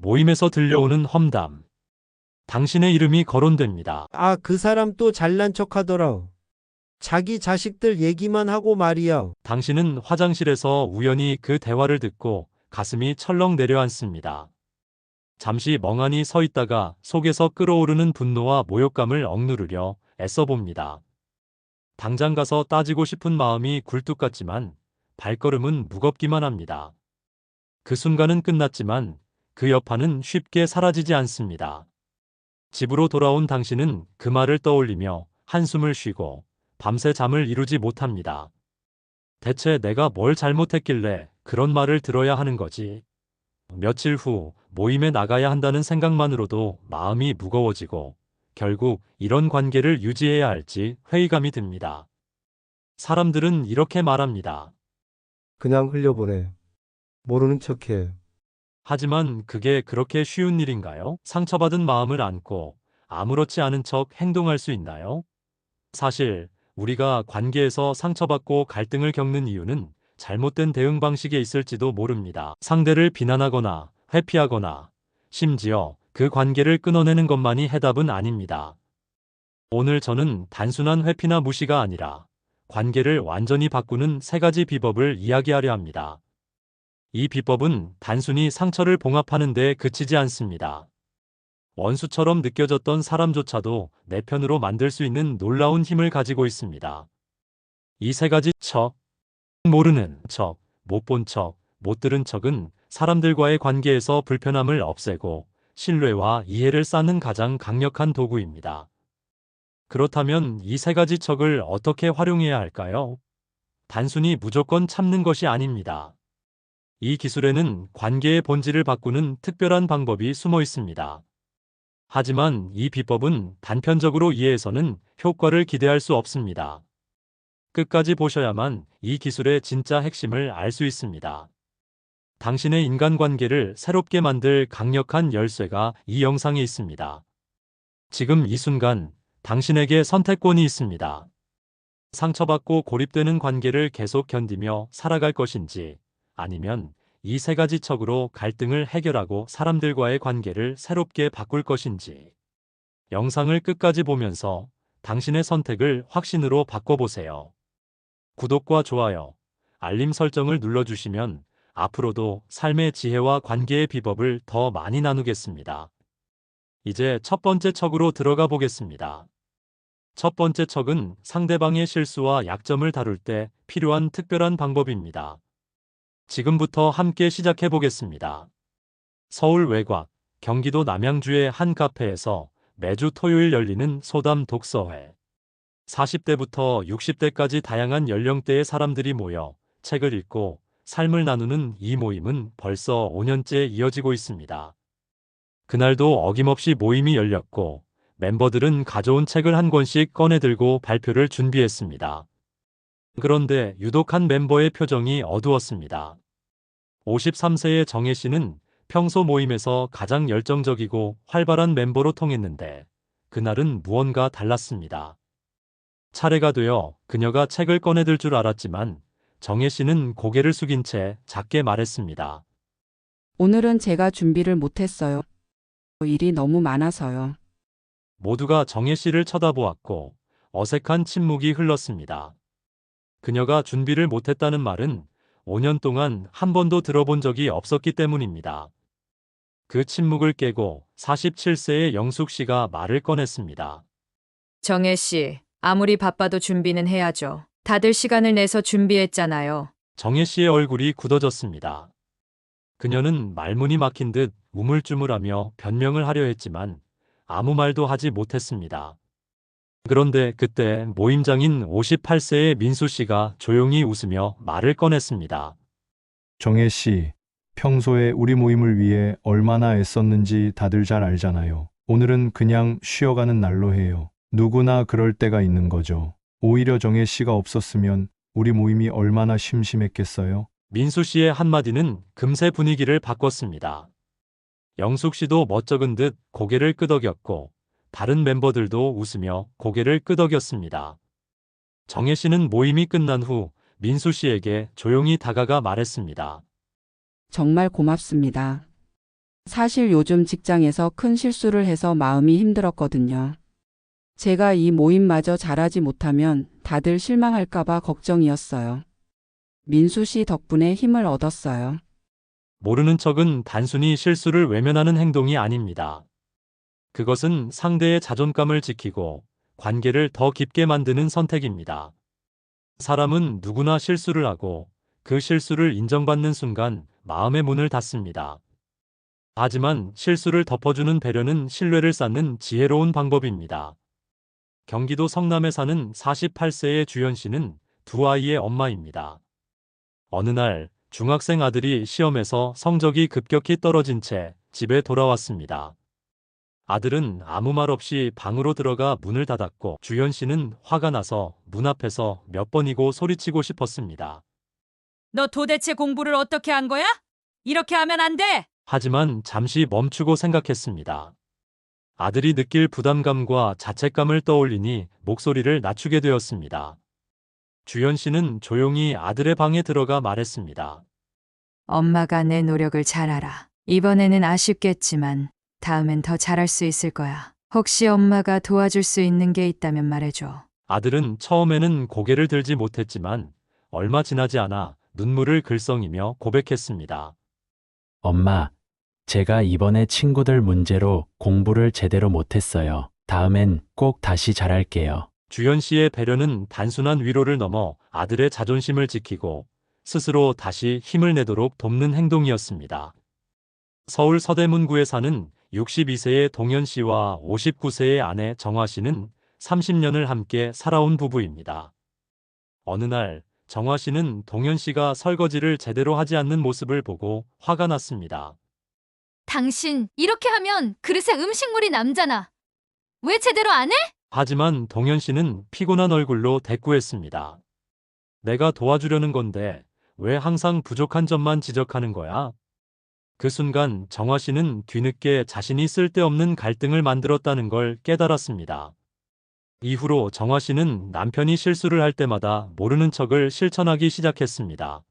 모임에서 들려오는 험담. 당신의 이름이 거론됩니다. 아, 그 사람 또 잘난 척 하더라. 자기 자식들 얘기만 하고 말이야. 당신은 화장실에서 우연히 그 대화를 듣고 가슴이 철렁 내려앉습니다. 잠시 멍하니 서 있다가 속에서 끓어오르는 분노와 모욕감을 억누르려 애써 봅니다. 당장 가서 따지고 싶은 마음이 굴뚝 같지만 발걸음은 무겁기만 합니다. 그 순간은 끝났지만 그 여파는 쉽게 사라지지 않습니다. 집으로 돌아온 당신은 그 말을 떠올리며 한숨을 쉬고 밤새 잠을 이루지 못합니다. 대체 내가 뭘 잘못했길래 그런 말을 들어야 하는 거지? 며칠 후 모임에 나가야 한다는 생각만으로도 마음이 무거워지고 결국 이런 관계를 유지해야 할지 회의감이 듭니다. 사람들은 이렇게 말합니다. 그냥 흘려보내. 모르는 척해. 하지만 그게 그렇게 쉬운 일인가요? 상처받은 마음을 안고 아무렇지 않은 척 행동할 수 있나요? 사실 우리가 관계에서 상처받고 갈등을 겪는 이유는 잘못된 대응 방식에 있을지도 모릅니다. 상대를 비난하거나 회피하거나 심지어 그 관계를 끊어내는 것만이 해답은 아닙니다. 오늘 저는 단순한 회피나 무시가 아니라 관계를 완전히 바꾸는 세 가지 비법을 이야기하려 합니다. 이 비법은 단순히 상처를 봉합하는 데 그치지 않습니다. 원수처럼 느껴졌던 사람조차도 내 편으로 만들 수 있는 놀라운 힘을 가지고 있습니다. 이 세 가지 척, 모르는 척, 못 본 척, 못 들은 척은 사람들과의 관계에서 불편함을 없애고 신뢰와 이해를 쌓는 가장 강력한 도구입니다. 그렇다면 이 세 가지 척을 어떻게 활용해야 할까요? 단순히 무조건 참는 것이 아닙니다. 이 기술에는 관계의 본질을 바꾸는 특별한 방법이 숨어 있습니다. 하지만 이 비법은 단편적으로 이해해서는 효과를 기대할 수 없습니다. 끝까지 보셔야만 이 기술의 진짜 핵심을 알 수 있습니다. 당신의 인간관계를 새롭게 만들 강력한 열쇠가 이 영상에 있습니다. 지금 이 순간 당신에게 선택권이 있습니다. 상처받고 고립되는 관계를 계속 견디며 살아갈 것인지 아니면 이 세 가지 척으로 갈등을 해결하고 사람들과의 관계를 새롭게 바꿀 것인지 영상을 끝까지 보면서 당신의 선택을 확신으로 바꿔보세요. 구독과 좋아요, 알림 설정을 눌러주시면 앞으로도 삶의 지혜와 관계의 비법을 더 많이 나누겠습니다. 이제 첫 번째 척으로 들어가 보겠습니다. 첫 번째 척은 상대방의 실수와 약점을 다룰 때 필요한 특별한 방법입니다. 지금부터 함께 시작해 보겠습니다. 서울 외곽, 경기도 남양주의 한 카페에서 매주 토요일 열리는 소담 독서회. 40대부터 60대까지 다양한 연령대의 사람들이 모여 책을 읽고 삶을 나누는 이 모임은 벌써 5년째 이어지고 있습니다. 그날도 어김없이 모임이 열렸고 멤버들은 가져온 책을 한 권씩 꺼내들고 발표를 준비했습니다. 그런데 유독 한 멤버의 표정이 어두웠습니다. 53세의 정혜 씨는 평소 모임에서 가장 열정적이고 활발한 멤버로 통했는데 그날은 무언가 달랐습니다. 차례가 되어 그녀가 책을 꺼내들 줄 알았지만 정혜 씨는 고개를 숙인 채 작게 말했습니다. 오늘은 제가 준비를 못했어요. 일이 너무 많아서요. 모두가 정혜 씨를 쳐다보았고 어색한 침묵이 흘렀습니다. 그녀가 준비를 못했다는 말은 5년 동안 한 번도 들어본 적이 없었기 때문입니다. 그 침묵을 깨고 47세의 영숙 씨가 말을 꺼냈습니다. 정혜 씨, 아무리 바빠도 준비는 해야죠. 다들 시간을 내서 준비했잖아요. 정혜 씨의 얼굴이 굳어졌습니다. 그녀는 말문이 막힌 듯 우물쭈물하며 변명을 하려 했지만 아무 말도 하지 못했습니다. 그런데 그때 모임장인 58세의 민수 씨가 조용히 웃으며 말을 꺼냈습니다. 정혜 씨, 평소에 우리 모임을 위해 얼마나 애썼는지 다들 잘 알잖아요. 오늘은 그냥 쉬어가는 날로 해요. 누구나 그럴 때가 있는 거죠. 오히려 정혜 씨가 없었으면 우리 모임이 얼마나 심심했겠어요? 민수 씨의 한마디는 금세 분위기를 바꿨습니다. 영숙 씨도 멋쩍은 듯 고개를 끄덕였고 다른 멤버들도 웃으며 고개를 끄덕였습니다. 정혜 씨는 모임이 끝난 후 민수 씨에게 조용히 다가가 말했습니다. 정말 고맙습니다. 사실 요즘 직장에서 큰 실수를 해서 마음이 힘들었거든요. 제가 이 모임마저 잘하지 못하면 다들 실망할까봐 걱정이었어요. 민수 씨 덕분에 힘을 얻었어요. 모르는 척은 단순히 실수를 외면하는 행동이 아닙니다. 그것은 상대의 자존감을 지키고 관계를 더 깊게 만드는 선택입니다. 사람은 누구나 실수를 하고 그 실수를 인정받는 순간 마음의 문을 닫습니다. 하지만 실수를 덮어주는 배려는 신뢰를 쌓는 지혜로운 방법입니다. 경기도 성남에 사는 48세의 주연 씨는 두 아이의 엄마입니다. 어느 날 중학생 아들이 시험에서 성적이 급격히 떨어진 채 집에 돌아왔습니다. 아들은 아무 말 없이 방으로 들어가 문을 닫았고 주연 씨는 화가 나서 문 앞에서 몇 번이고 소리치고 싶었습니다. 너 도대체 공부를 어떻게 한 거야? 이렇게 하면 안 돼! 하지만 잠시 멈추고 생각했습니다. 아들이 느낄 부담감과 자책감을 떠올리니 목소리를 낮추게 되었습니다. 주연 씨는 조용히 아들의 방에 들어가 말했습니다. 엄마가 내 노력을 잘 알아. 이번에는 아쉽겠지만 다음엔 더 잘할 수 있을 거야. 혹시 엄마가 도와줄 수 있는 게 있다면 말해줘. 아들은 처음에는 고개를 들지 못했지만 얼마 지나지 않아 눈물을 글썽이며 고백했습니다. 엄마, 제가 이번에 친구들 문제로 공부를 제대로 못했어요. 다음엔 꼭 다시 잘할게요. 주연 씨의 배려는 단순한 위로를 넘어 아들의 자존심을 지키고 스스로 다시 힘을 내도록 돕는 행동이었습니다. 서울 서대문구에 사는 62세의 동현 씨와 59세의 아내 정화 씨는 30년을 함께 살아온 부부입니다. 어느 날 정화 씨는 동현 씨가 설거지를 제대로 하지 않는 모습을 보고 화가 났습니다. 당신 이렇게 하면 그릇에 음식물이 남잖아. 왜 제대로 안 해? 하지만 동현 씨는 피곤한 얼굴로 대꾸했습니다. 내가 도와주려는 건데 왜 항상 부족한 점만 지적하는 거야? 그 순간 정화 씨는 뒤늦게 자신이 쓸데없는 갈등을 만들었다는 걸 깨달았습니다. 이후로 정화 씨는 남편이 실수를 할 때마다 모르는 척을 실천하기 시작했습니다.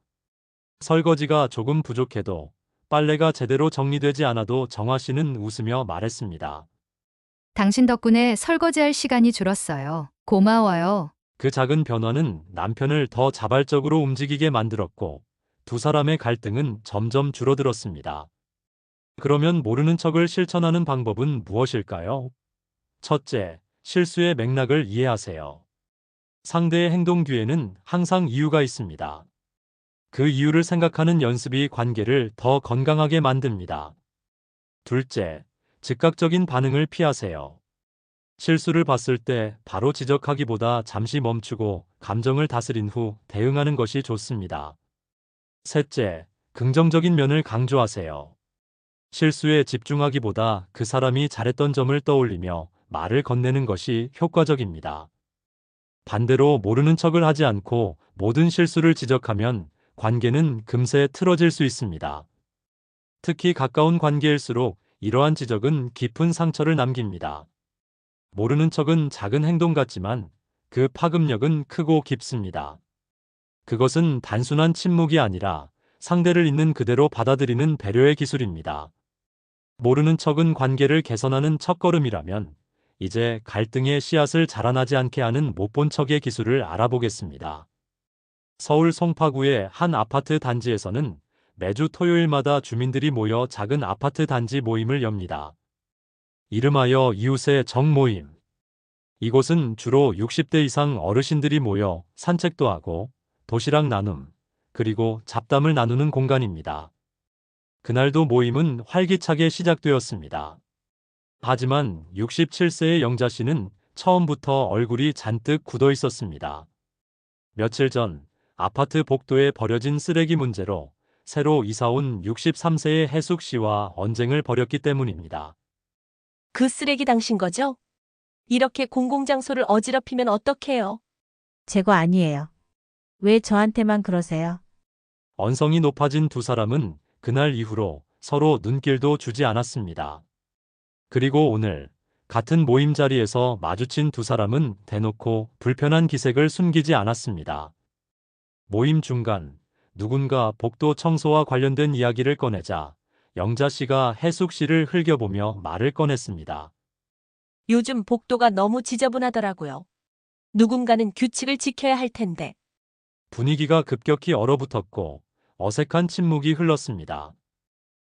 설거지가 조금 부족해도 빨래가 제대로 정리되지 않아도 정화 씨는 웃으며 말했습니다. 당신 덕분에 설거지할 시간이 줄었어요. 고마워요. 그 작은 변화는 남편을 더 자발적으로 움직이게 만들었고 두 사람의 갈등은 점점 줄어들었습니다. 그러면 모르는 척을 실천하는 방법은 무엇일까요? 첫째, 실수의 맥락을 이해하세요. 상대의 행동 뒤에는 항상 이유가 있습니다. 그 이유를 생각하는 연습이 관계를 더 건강하게 만듭니다. 둘째, 즉각적인 반응을 피하세요. 실수를 봤을 때 바로 지적하기보다 잠시 멈추고 감정을 다스린 후 대응하는 것이 좋습니다. 셋째, 긍정적인 면을 강조하세요. 실수에 집중하기보다 그 사람이 잘했던 점을 떠올리며 말을 건네는 것이 효과적입니다. 반대로 모르는 척을 하지 않고 모든 실수를 지적하면 관계는 금세 틀어질 수 있습니다. 특히 가까운 관계일수록 이러한 지적은 깊은 상처를 남깁니다. 모르는 척은 작은 행동 같지만 그 파급력은 크고 깊습니다. 그것은 단순한 침묵이 아니라 상대를 있는 그대로 받아들이는 배려의 기술입니다. 모르는 척은 관계를 개선하는 첫걸음이라면 이제 갈등의 씨앗을 자라나지 않게 하는 못 본 척의 기술을 알아보겠습니다. 서울 송파구의 한 아파트 단지에서는 매주 토요일마다 주민들이 모여 작은 아파트 단지 모임을 엽니다. 이름하여 이웃의 정모임. 이곳은 주로 60대 이상 어르신들이 모여 산책도 하고 도시락 나눔, 그리고 잡담을 나누는 공간입니다. 그날도 모임은 활기차게 시작되었습니다. 하지만 67세의 영자 씨는 처음부터 얼굴이 잔뜩 굳어 있었습니다. 며칠 전 아파트 복도에 버려진 쓰레기 문제로 새로 이사온 63세의 혜숙 씨와 언쟁을 벌였기 때문입니다. 그 쓰레기 당신 거죠? 이렇게 공공장소를 어지럽히면 어떡해요? 제거 아니에요. 왜 저한테만 그러세요? 언성이 높아진 두 사람은 그날 이후로 서로 눈길도 주지 않았습니다. 그리고 오늘 같은 모임 자리에서 마주친 두 사람은 대놓고 불편한 기색을 숨기지 않았습니다. 모임 중간 누군가 복도 청소와 관련된 이야기를 꺼내자 영자 씨가 해숙 씨를 흘겨보며 말을 꺼냈습니다. 요즘 복도가 너무 지저분하더라고요. 누군가는 규칙을 지켜야 할 텐데. 분위기가 급격히 얼어붙었고 어색한 침묵이 흘렀습니다.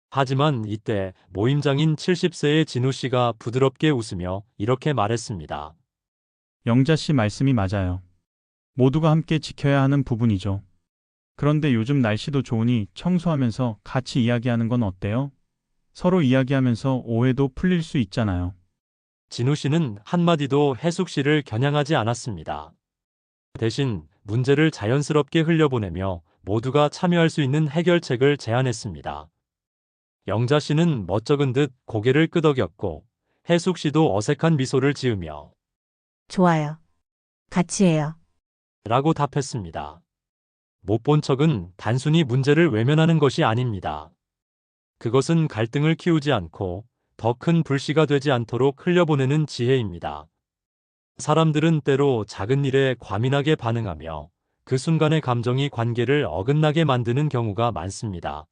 하지만 이때 모임장인 70세의 진우 씨가 부드럽게 웃으며 이렇게 말했습니다. 영자 씨 말씀이 맞아요. 모두가 함께 지켜야 하는 부분이죠. 그런데 요즘 날씨도 좋으니 청소하면서 같이 이야기하는 건 어때요? 서로 이야기하면서 오해도 풀릴 수 있잖아요. 진우 씨는 한마디도 해숙 씨를 겨냥하지 않았습니다. 대신 문제를 자연스럽게 흘려보내며 모두가 참여할 수 있는 해결책을 제안했습니다. 영자 씨는 멋쩍은 듯 고개를 끄덕였고 해숙 씨도 어색한 미소를 지으며 좋아요. 같이 해요. 라고 답했습니다. 못 본 척은 단순히 문제를 외면하는 것이 아닙니다. 그것은 갈등을 키우지 않고 더 큰 불씨가 되지 않도록 흘려보내는 지혜입니다. 사람들은 때로 작은 일에 과민하게 반응하며 그 순간의 감정이 관계를 어긋나게 만드는 경우가 많습니다.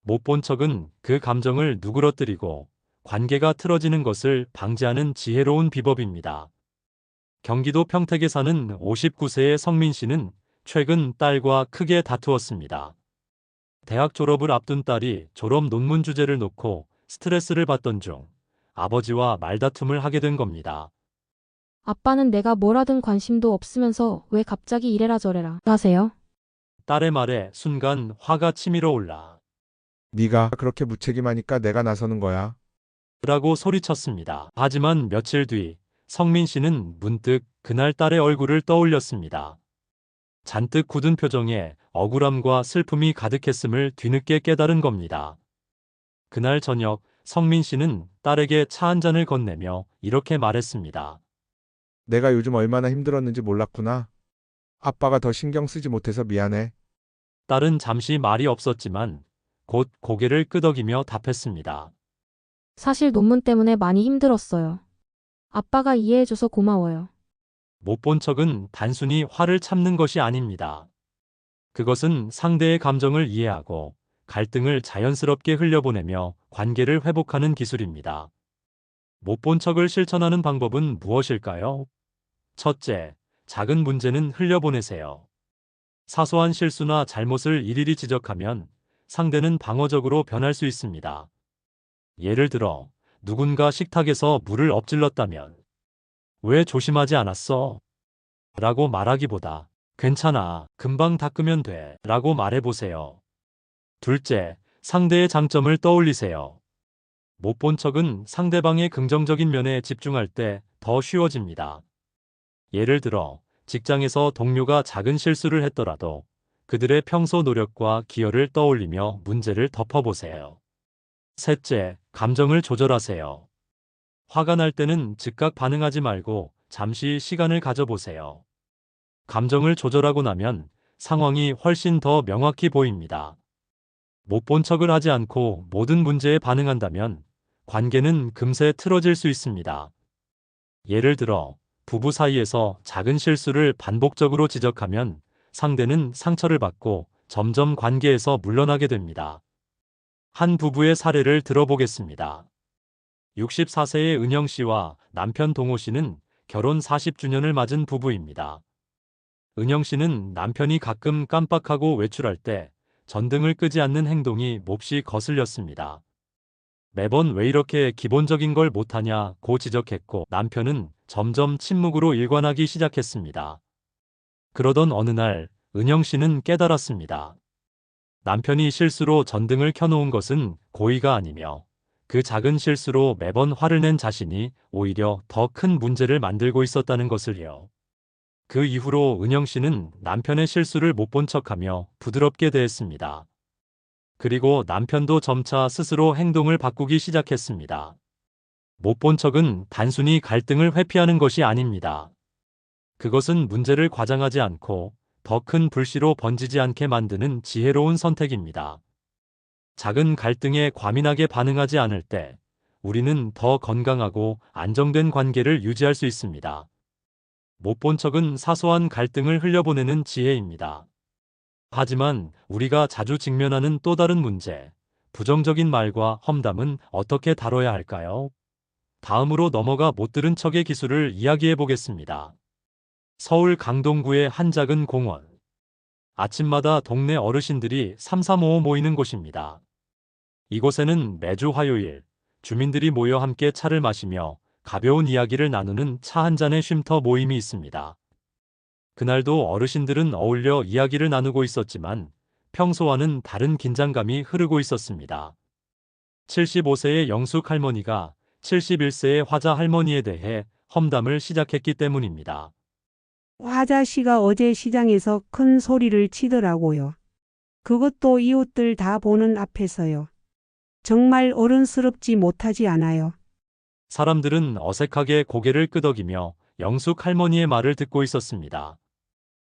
못 본 척은 그 감정을 누그러뜨리고 관계가 틀어지는 것을 방지하는 지혜로운 비법입니다. 경기도 평택에 사는 59세의 성민 씨는 최근 딸과 크게 다투었습니다. 대학 졸업을 앞둔 딸이 졸업 논문 주제를 놓고 스트레스를 받던 중 아버지와 말다툼을 하게 된 겁니다. 아빠는 내가 뭘 하든 관심도 없으면서 왜 갑자기 이래라 저래라 하세요? 딸의 말에 순간 화가 치밀어 올라 네가 그렇게 무책임하니까 내가 나서는 거야. 라고 소리쳤습니다. 하지만 며칠 뒤 성민 씨는 문득 그날 딸의 얼굴을 떠올렸습니다. 잔뜩 굳은 표정에 억울함과 슬픔이 가득했음을 뒤늦게 깨달은 겁니다. 그날 저녁 성민 씨는 딸에게 차 한 잔을 건네며 이렇게 말했습니다. 내가 요즘 얼마나 힘들었는지 몰랐구나. 아빠가 더 신경 쓰지 못해서 미안해. 딸은 잠시 말이 없었지만 곧 고개를 끄덕이며 답했습니다. 사실 논문 때문에 많이 힘들었어요. 아빠가 이해해줘서 고마워요. 못 본 척은 단순히 화를 참는 것이 아닙니다. 그것은 상대의 감정을 이해하고 갈등을 자연스럽게 흘려보내며 관계를 회복하는 기술입니다. 못 본 척을 실천하는 방법은 무엇일까요? 첫째, 작은 문제는 흘려보내세요. 사소한 실수나 잘못을 일일이 지적하면 상대는 방어적으로 변할 수 있습니다. 예를 들어, 누군가 식탁에서 물을 엎질렀다면 왜 조심하지 않았어? 라고 말하기보다 괜찮아, 금방 닦으면 돼 라고 말해보세요. 둘째, 상대의 장점을 떠올리세요. 못 본 척은 상대방의 긍정적인 면에 집중할 때 더 쉬워집니다. 예를 들어, 직장에서 동료가 작은 실수를 했더라도 그들의 평소 노력과 기여를 떠올리며 문제를 덮어보세요. 셋째, 감정을 조절하세요. 화가 날 때는 즉각 반응하지 말고 잠시 시간을 가져보세요. 감정을 조절하고 나면 상황이 훨씬 더 명확히 보입니다. 못 본 척을 하지 않고 모든 문제에 반응한다면 관계는 금세 틀어질 수 있습니다. 예를 들어, 부부 사이에서 작은 실수를 반복적으로 지적하면 상대는 상처를 받고 점점 관계에서 물러나게 됩니다. 한 부부의 사례를 들어보겠습니다. 64세의 은영 씨와 남편 동호 씨는 결혼 40주년을 맞은 부부입니다. 은영 씨는 남편이 가끔 깜빡하고 외출할 때 전등을 끄지 않는 행동이 몹시 거슬렸습니다. 매번 왜 이렇게 기본적인 걸 못하냐고 지적했고 남편은 점점 침묵으로 일관하기 시작했습니다. 그러던 어느 날 은영 씨는 깨달았습니다. 남편이 실수로 전등을 켜놓은 것은 고의가 아니며 그 작은 실수로 매번 화를 낸 자신이 오히려 더 큰 문제를 만들고 있었다는 것을요. 그 이후로 은영 씨는 남편의 실수를 못 본 척하며 부드럽게 대했습니다. 그리고 남편도 점차 스스로 행동을 바꾸기 시작했습니다. 못 본 척은 단순히 갈등을 회피하는 것이 아닙니다. 그것은 문제를 과장하지 않고 더 큰 불씨로 번지지 않게 만드는 지혜로운 선택입니다. 작은 갈등에 과민하게 반응하지 않을 때 우리는 더 건강하고 안정된 관계를 유지할 수 있습니다. 못 본 척은 사소한 갈등을 흘려보내는 지혜입니다. 하지만 우리가 자주 직면하는 또 다른 문제, 부정적인 말과 험담은 어떻게 다뤄야 할까요? 다음으로 넘어가 못 들은 척의 기술을 이야기해 보겠습니다. 서울 강동구의 한 작은 공원. 아침마다 동네 어르신들이 삼삼오오 모이는 곳입니다. 이곳에는 매주 화요일 주민들이 모여 함께 차를 마시며 가벼운 이야기를 나누는 차 한 잔의 쉼터 모임이 있습니다. 그날도 어르신들은 어울려 이야기를 나누고 있었지만 평소와는 다른 긴장감이 흐르고 있었습니다. 75세의 영숙 할머니가 71세의 화자 할머니에 대해 험담을 시작했기 때문입니다. 화자 씨가 어제 시장에서 큰 소리를 치더라고요. 그것도 이웃들 다 보는 앞에서요. 정말 어른스럽지 못하지 않아요? 사람들은 어색하게 고개를 끄덕이며 영숙 할머니의 말을 듣고 있었습니다.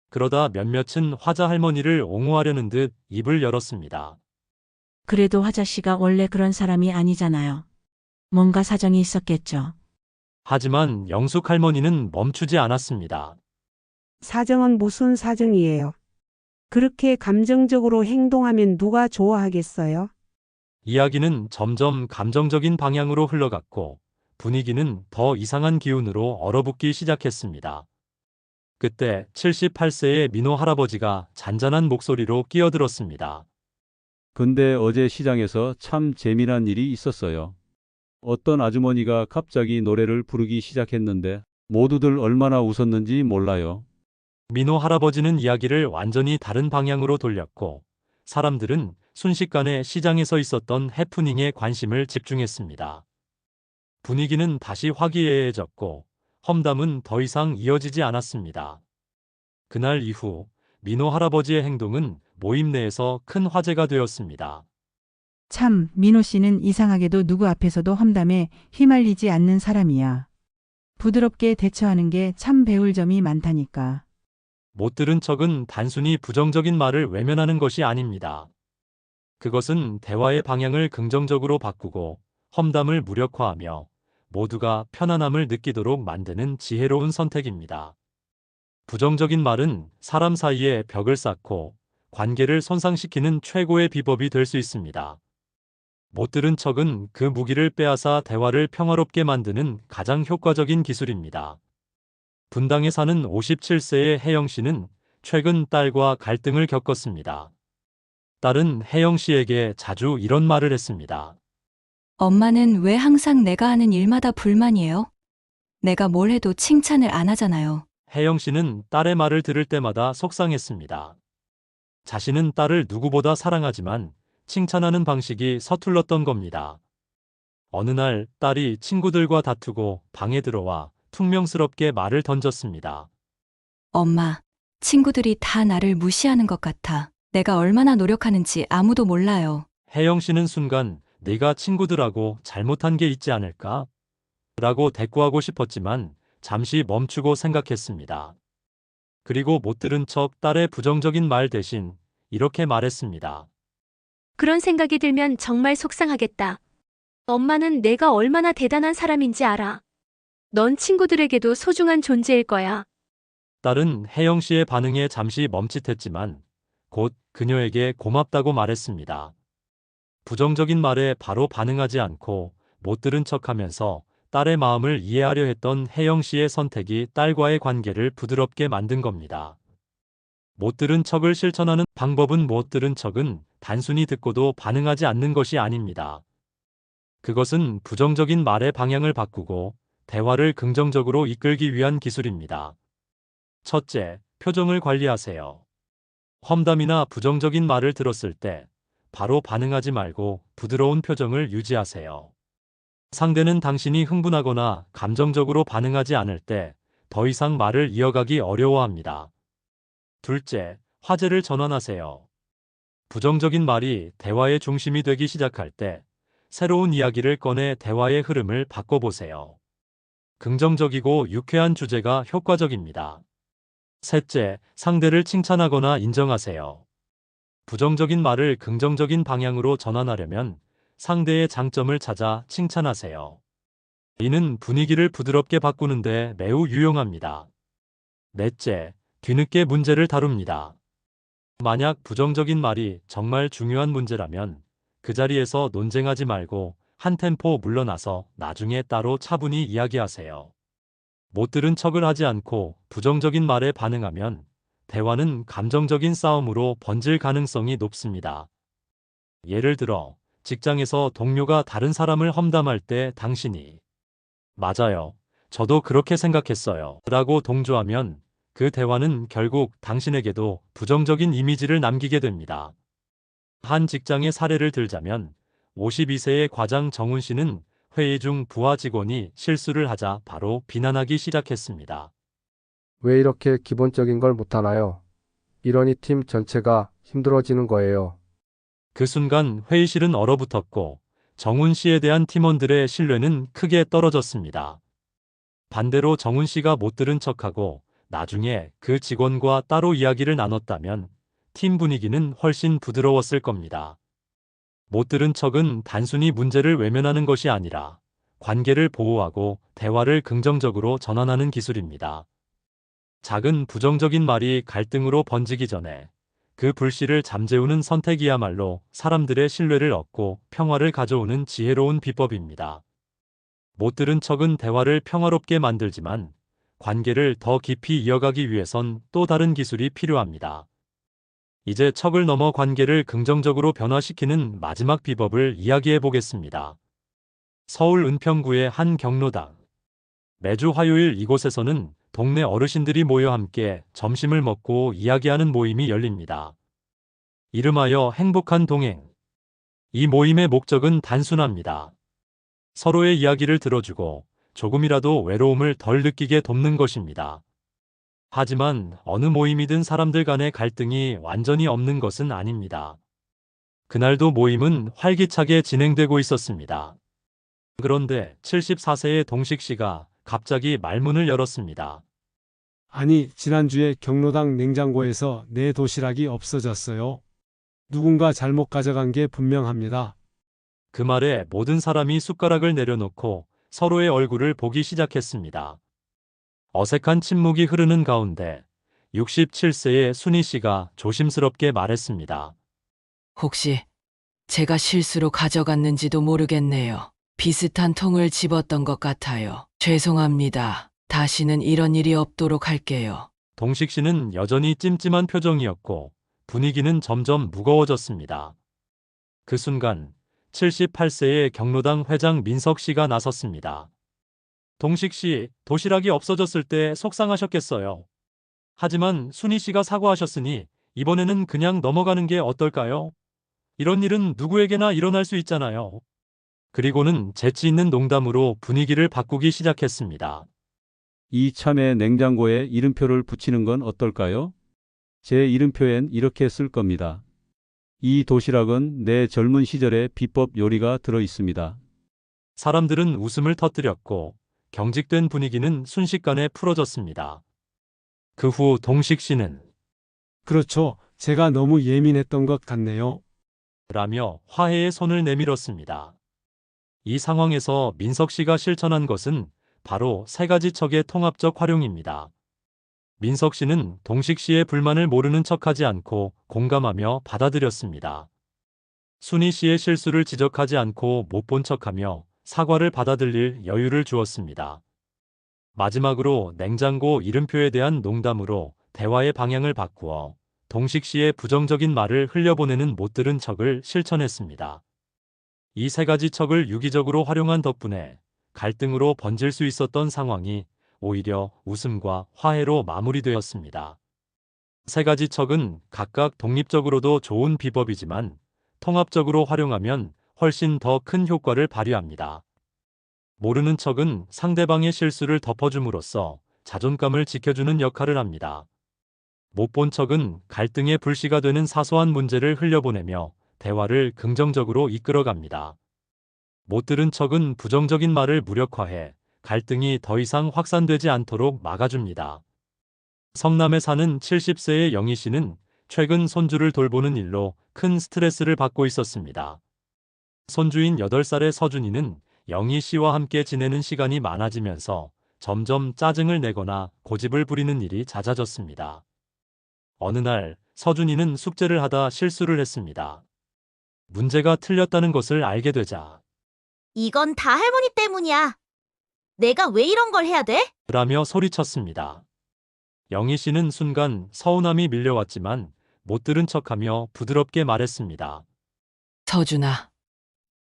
그러다 몇몇은 화자 할머니를 옹호하려는 듯 입을 열었습니다. 그래도 화자 씨가 원래 그런 사람이 아니잖아요. 뭔가 사정이 있었겠죠. 하지만 영숙 할머니는 멈추지 않았습니다. 사정은 무슨 사정이에요? 그렇게 감정적으로 행동하면 누가 좋아하겠어요? 이야기는 점점 감정적인 방향으로 흘러갔고 분위기는 더 이상한 기운으로 얼어붙기 시작했습니다. 그때 78세의 민호 할아버지가 잔잔한 목소리로 끼어들었습니다. 근데 어제 시장에서 참 재미난 일이 있었어요. 어떤 아주머니가 갑자기 노래를 부르기 시작했는데 모두들 얼마나 웃었는지 몰라요. 민호 할아버지는 이야기를 완전히 다른 방향으로 돌렸고 사람들은 순식간에 시장에서 있었던 해프닝에 관심을 집중했습니다. 분위기는 다시 화기애애해졌고 험담은 더 이상 이어지지 않았습니다. 그날 이후 민호 할아버지의 행동은 모임 내에서 큰 화제가 되었습니다. 참, 민호 씨는 이상하게도 누구 앞에서도 험담에 휘말리지 않는 사람이야. 부드럽게 대처하는 게 참 배울 점이 많다니까. 못 들은 척은 단순히 부정적인 말을 외면하는 것이 아닙니다. 그것은 대화의 방향을 긍정적으로 바꾸고 험담을 무력화하며 모두가 편안함을 느끼도록 만드는 지혜로운 선택입니다. 부정적인 말은 사람 사이에 벽을 쌓고 관계를 손상시키는 최고의 비법이 될 수 있습니다. 못 들은 척은 그 무기를 빼앗아 대화를 평화롭게 만드는 가장 효과적인 기술입니다. 분당에 사는 57세의 혜영 씨는 최근 딸과 갈등을 겪었습니다. 딸은 혜영 씨에게 자주 이런 말을 했습니다. 엄마는 왜 항상 내가 하는 일마다 불만이에요? 내가 뭘 해도 칭찬을 안 하잖아요. 혜영 씨는 딸의 말을 들을 때마다 속상했습니다. 자신은 딸을 누구보다 사랑하지만 칭찬하는 방식이 서툴렀던 겁니다. 어느 날 딸이 친구들과 다투고 방에 들어와 퉁명스럽게 말을 던졌습니다. 엄마, 친구들이 다 나를 무시하는 것 같아. 내가 얼마나 노력하는지 아무도 몰라요. 혜영 씨는 순간 네가 친구들하고 잘못한 게 있지 않을까? 라고 대꾸하고 싶었지만 잠시 멈추고 생각했습니다. 그리고 못 들은 척 딸의 부정적인 말 대신 이렇게 말했습니다. 그런 생각이 들면 정말 속상하겠다. 엄마는 내가 얼마나 대단한 사람인지 알아. 넌 친구들에게도 소중한 존재일 거야. 딸은 혜영 씨의 반응에 잠시 멈칫했지만 곧 그녀에게 고맙다고 말했습니다. 부정적인 말에 바로 반응하지 않고 못 들은 척하면서 딸의 마음을 이해하려 했던 혜영 씨의 선택이 딸과의 관계를 부드럽게 만든 겁니다. 못 들은 척을 실천하는 방법은 못 들은 척은 단순히 듣고도 반응하지 않는 것이 아닙니다. 그것은 부정적인 말의 방향을 바꾸고 대화를 긍정적으로 이끌기 위한 기술입니다. 첫째, 표정을 관리하세요. 험담이나 부정적인 말을 들었을 때 바로 반응하지 말고 부드러운 표정을 유지하세요. 상대는 당신이 흥분하거나 감정적으로 반응하지 않을 때 더 이상 말을 이어가기 어려워합니다. 둘째, 화제를 전환하세요. 부정적인 말이 대화의 중심이 되기 시작할 때 새로운 이야기를 꺼내 대화의 흐름을 바꿔보세요. 긍정적이고 유쾌한 주제가 효과적입니다. 셋째, 상대를 칭찬하거나 인정하세요. 부정적인 말을 긍정적인 방향으로 전환하려면 상대의 장점을 찾아 칭찬하세요. 이는 분위기를 부드럽게 바꾸는데 매우 유용합니다. 넷째, 뒤늦게 문제를 다룹니다. 만약 부정적인 말이 정말 중요한 문제라면 그 자리에서 논쟁하지 말고 한 템포 물러나서 나중에 따로 차분히 이야기하세요. 못 들은 척을 하지 않고 부정적인 말에 반응하면 대화는 감정적인 싸움으로 번질 가능성이 높습니다. 예를 들어, 직장에서 동료가 다른 사람을 험담할 때 당신이 맞아요. 저도 그렇게 생각했어요. 라고 동조하면 그 대화는 결국 당신에게도 부정적인 이미지를 남기게 됩니다. 한 직장의 사례를 들자면 52세의 과장 정훈 씨는 회의 중 부하 직원이 실수를 하자 바로 비난하기 시작했습니다. 왜 이렇게 기본적인 걸 못하나요? 이러니 팀 전체가 힘들어지는 거예요. 그 순간 회의실은 얼어붙었고 정훈 씨에 대한 팀원들의 신뢰는 크게 떨어졌습니다. 반대로 정훈 씨가 못 들은 척하고 나중에 그 직원과 따로 이야기를 나눴다면 팀 분위기는 훨씬 부드러웠을 겁니다. 못 들은 척은 단순히 문제를 외면하는 것이 아니라 관계를 보호하고 대화를 긍정적으로 전환하는 기술입니다. 작은 부정적인 말이 갈등으로 번지기 전에 그 불씨를 잠재우는 선택이야말로 사람들의 신뢰를 얻고 평화를 가져오는 지혜로운 비법입니다. 못 들은 척은 대화를 평화롭게 만들지만 관계를 더 깊이 이어가기 위해선 또 다른 기술이 필요합니다. 이제 척을 넘어 관계를 긍정적으로 변화시키는 마지막 비법을 이야기해 보겠습니다. 서울 은평구의 한 경로당. 매주 화요일 이곳에서는 동네 어르신들이 모여 함께 점심을 먹고 이야기하는 모임이 열립니다. 이름하여 행복한 동행. 이 모임의 목적은 단순합니다. 서로의 이야기를 들어주고 조금이라도 외로움을 덜 느끼게 돕는 것입니다. 하지만 어느 모임이든 사람들 간의 갈등이 완전히 없는 것은 아닙니다. 그날도 모임은 활기차게 진행되고 있었습니다. 그런데 74세의 동식 씨가 갑자기 말문을 열었습니다. 아니, 지난주에 경로당 냉장고에서 내 도시락이 없어졌어요. 누군가 잘못 가져간 게 분명합니다. 그 말에 모든 사람이 숟가락을 내려놓고 서로의 얼굴을 보기 시작했습니다. 어색한 침묵이 흐르는 가운데 67세의 순희 씨가 조심스럽게 말했습니다. 혹시 제가 실수로 가져갔는지도 모르겠네요. 비슷한 통을 집었던 것 같아요. 죄송합니다. 다시는 이런 일이 없도록 할게요. 동식 씨는 여전히 찜찜한 표정이었고 분위기는 점점 무거워졌습니다. 그 순간 78세의 경로당 회장 민석 씨가 나섰습니다. 동식 씨, 도시락이 없어졌을 때 속상하셨겠어요. 하지만 순희 씨가 사과하셨으니 이번에는 그냥 넘어가는 게 어떨까요? 이런 일은 누구에게나 일어날 수 있잖아요. 그리고는 재치 있는 농담으로 분위기를 바꾸기 시작했습니다. 이참에 냉장고에 이름표를 붙이는 건 어떨까요? 제 이름표엔 이렇게 쓸 겁니다. 이 도시락은 내 젊은 시절의 비법 요리가 들어 있습니다. 사람들은 웃음을 터뜨렸고 경직된 분위기는 순식간에 풀어졌습니다. 그 후 동식 씨는 그렇죠. 제가 너무 예민했던 것 같네요. 라며 화해의 손을 내밀었습니다. 이 상황에서 민석 씨가 실천한 것은 바로 세 가지 척의 통합적 활용입니다. 민석 씨는 동식 씨의 불만을 모르는 척하지 않고 공감하며 받아들였습니다. 순희 씨의 실수를 지적하지 않고 못 본 척하며 사과를 받아들일 여유를 주었습니다. 마지막으로 냉장고 이름표에 대한 농담으로 대화의 방향을 바꾸어 동식 씨의 부정적인 말을 흘려보내는 못 들은 척을 실천했습니다. 이 세 가지 척을 유기적으로 활용한 덕분에 갈등으로 번질 수 있었던 상황이 오히려 웃음과 화해로 마무리되었습니다. 세 가지 척은 각각 독립적으로도 좋은 비법이지만 통합적으로 활용하면 훨씬 더 큰 효과를 발휘합니다. 모르는 척은 상대방의 실수를 덮어줌으로써 자존감을 지켜주는 역할을 합니다. 못 본 척은 갈등의 불씨가 되는 사소한 문제를 흘려보내며 대화를 긍정적으로 이끌어갑니다. 못 들은 척은 부정적인 말을 무력화해 갈등이 더 이상 확산되지 않도록 막아줍니다. 성남에 사는 70세의 영희 씨는 최근 손주를 돌보는 일로 큰 스트레스를 받고 있었습니다. 손주인 8살의 서준이는 영희 씨와 함께 지내는 시간이 많아지면서 점점 짜증을 내거나 고집을 부리는 일이 잦아졌습니다. 어느 날 서준이는 숙제를 하다 실수를 했습니다. 문제가 틀렸다는 것을 알게 되자 이건 다 할머니 때문이야. 내가 왜 이런 걸 해야 돼? 라며 소리쳤습니다. 영희 씨는 순간 서운함이 밀려왔지만 못 들은 척하며 부드럽게 말했습니다. 서준아,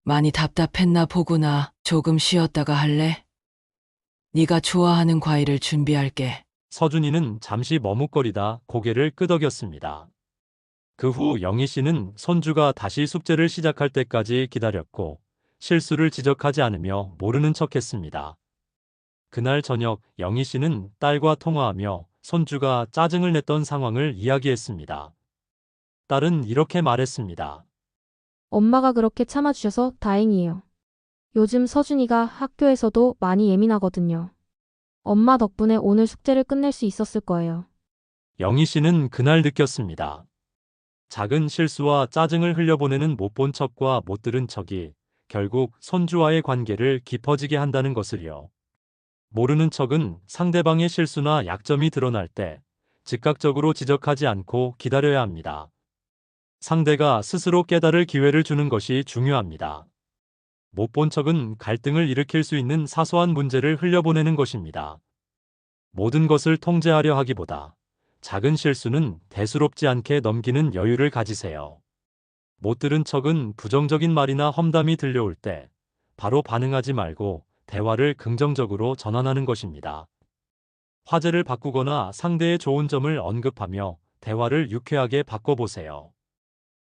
많이 답답했나 보구나. 조금 쉬었다가 할래? 네가 좋아하는 과일을 준비할게. 서준이는 잠시 머뭇거리다 고개를 끄덕였습니다. 그 후 영희 씨는 손주가 다시 숙제를 시작할 때까지 기다렸고 실수를 지적하지 않으며 모르는 척했습니다. 그날 저녁 영희 씨는 딸과 통화하며 손주가 짜증을 냈던 상황을 이야기했습니다. 딸은 이렇게 말했습니다. 엄마가 그렇게 참아주셔서 다행이에요. 요즘 서준이가 학교에서도 많이 예민하거든요. 엄마 덕분에 오늘 숙제를 끝낼 수 있었을 거예요. 영희 씨는 그날 느꼈습니다. 작은 실수와 짜증을 흘려보내는 못 본 척과 못 들은 척이 결국 손주와의 관계를 깊어지게 한다는 것을요. 모르는 척은 상대방의 실수나 약점이 드러날 때 즉각적으로 지적하지 않고 기다려야 합니다. 상대가 스스로 깨달을 기회를 주는 것이 중요합니다. 못 본 척은 갈등을 일으킬 수 있는 사소한 문제를 흘려보내는 것입니다. 모든 것을 통제하려 하기보다 작은 실수는 대수롭지 않게 넘기는 여유를 가지세요. 못 들은 척은 부정적인 말이나 험담이 들려올 때 바로 반응하지 말고 대화를 긍정적으로 전환하는 것입니다. 화제를 바꾸거나 상대의 좋은 점을 언급하며 대화를 유쾌하게 바꿔보세요.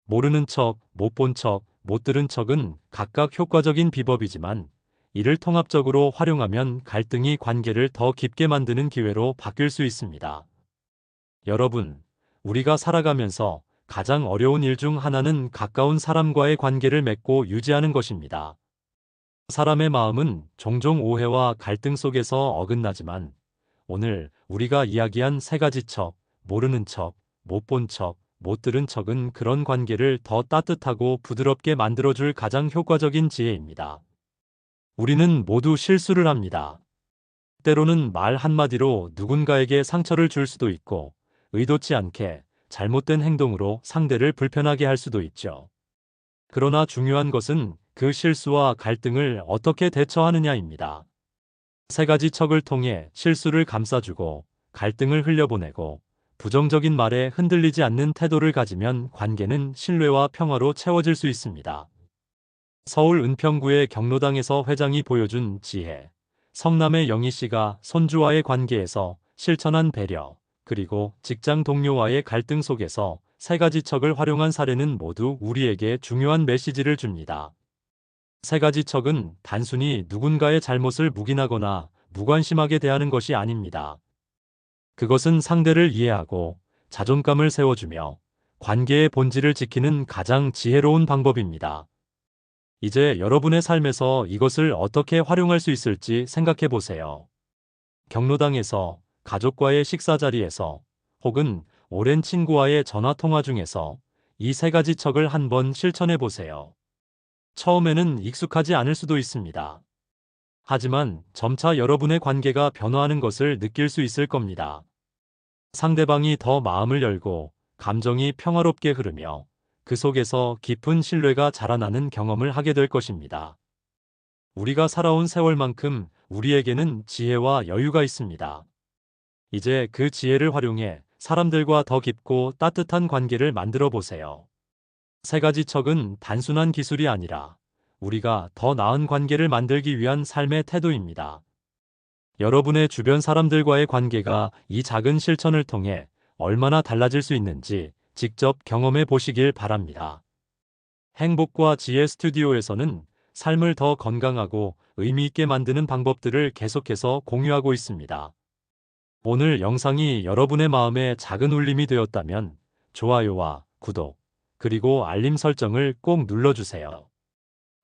모르는 척, 못 본 척, 못 들은 척은 각각 효과적인 비법이지만 이를 통합적으로 활용하면 갈등이 관계를 더 깊게 만드는 기회로 바뀔 수 있습니다. 여러분, 우리가 살아가면서 가장 어려운 일 중 하나는 가까운 사람과의 관계를 맺고 유지하는 것입니다. 사람의 마음은 종종 오해와 갈등 속에서 어긋나지만 오늘 우리가 이야기한 세 가지 척, 모르는 척, 못 본 척, 못 들은 척은 그런 관계를 더 따뜻하고 부드럽게 만들어줄 가장 효과적인 지혜입니다. 우리는 모두 실수를 합니다. 때로는 말 한마디로 누군가에게 상처를 줄 수도 있고 의도치 않게 잘못된 행동으로 상대를 불편하게 할 수도 있죠. 그러나 중요한 것은 그 실수와 갈등을 어떻게 대처하느냐입니다. 세 가지 척을 통해 실수를 감싸주고 갈등을 흘려보내고 부정적인 말에 흔들리지 않는 태도를 가지면 관계는 신뢰와 평화로 채워질 수 있습니다. 서울 은평구의 경로당에서 회장이 보여준 지혜, 성남의 영희 씨가 손주와의 관계에서 실천한 배려, 그리고 직장 동료와의 갈등 속에서 세 가지 척을 활용한 사례는 모두 우리에게 중요한 메시지를 줍니다. 세 가지 척은 단순히 누군가의 잘못을 묵인하거나 무관심하게 대하는 것이 아닙니다. 그것은 상대를 이해하고 자존감을 세워주며 관계의 본질을 지키는 가장 지혜로운 방법입니다. 이제 여러분의 삶에서 이것을 어떻게 활용할 수 있을지 생각해 보세요. 경로당에서, 가족과의 식사 자리에서, 혹은 오랜 친구와의 전화 통화 중에서 이 세 가지 척을 한번 실천해 보세요. 처음에는 익숙하지 않을 수도 있습니다. 하지만 점차 여러분의 관계가 변화하는 것을 느낄 수 있을 겁니다. 상대방이 더 마음을 열고 감정이 평화롭게 흐르며 그 속에서 깊은 신뢰가 자라나는 경험을 하게 될 것입니다. 우리가 살아온 세월만큼 우리에게는 지혜와 여유가 있습니다. 이제 그 지혜를 활용해 사람들과 더 깊고 따뜻한 관계를 만들어 보세요. 세 가지 척은 단순한 기술이 아니라 우리가 더 나은 관계를 만들기 위한 삶의 태도입니다. 여러분의 주변 사람들과의 관계가 이 작은 실천을 통해 얼마나 달라질 수 있는지 직접 경험해 보시길 바랍니다. 행복과 지혜 스튜디오에서는 삶을 더 건강하고 의미 있게 만드는 방법들을 계속해서 공유하고 있습니다. 오늘 영상이 여러분의 마음에 작은 울림이 되었다면 좋아요와 구독, 그리고 알림 설정을 꼭 눌러주세요.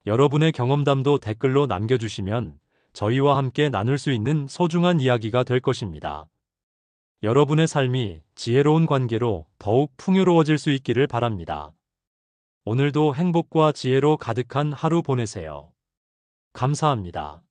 여러분의 경험담도 댓글로 남겨주시면 저희와 함께 나눌 수 있는 소중한 이야기가 될 것입니다. 여러분의 삶이 지혜로운 관계로 더욱 풍요로워질 수 있기를 바랍니다. 오늘도 행복과 지혜로 가득한 하루 보내세요. 감사합니다.